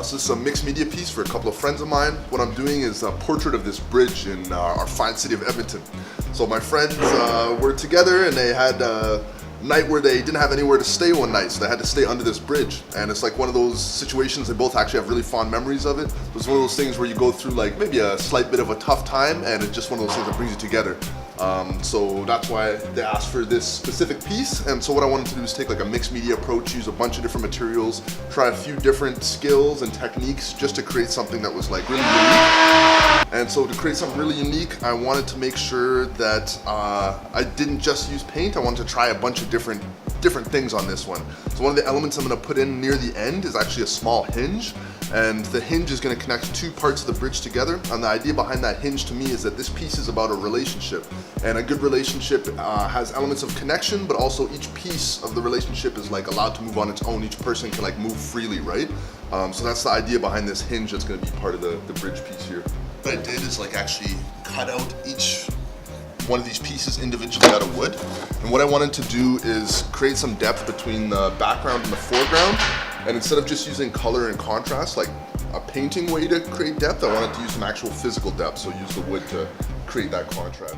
So this is a mixed media piece for a couple of friends of mine. What I'm doing is a portrait of this bridge in our fine city of Edmonton. So my friends were together and they had a night where they didn't have anywhere to stay one night, so they had to stay under this bridge. And it's like one of those situations, they both actually have really fond memories of it. It's one of those things where you go through like maybe a slight bit of a tough time and it's just one of those things that brings you together. So that's why they asked for this specific piece. And so what I wanted to do is take like a mixed media approach, use a bunch of different materials, try a few different skills and techniques just to create something that was like really unique. And so to create something really unique, I wanted to make sure that I didn't just use paint. I wanted to try a bunch of different things on this one. So one of the elements I'm going to put in near the end is actually a small hinge. And the hinge is going to connect two parts of the bridge together. And the idea behind that hinge to me is that this piece is about a relationship. And a good relationship has elements of connection, but also each piece of the relationship is like allowed to move on its own. Each person can like move freely, right? So that's the idea behind this hinge that's going to be part of the bridge piece here. What I did is like actually cut out each one of these pieces individually out of wood. And what I wanted to do is create some depth between the background and the foreground. And instead of just using color and contrast, like a painting way to create depth, I wanted to use some actual physical depth. So use the wood to create that contrast.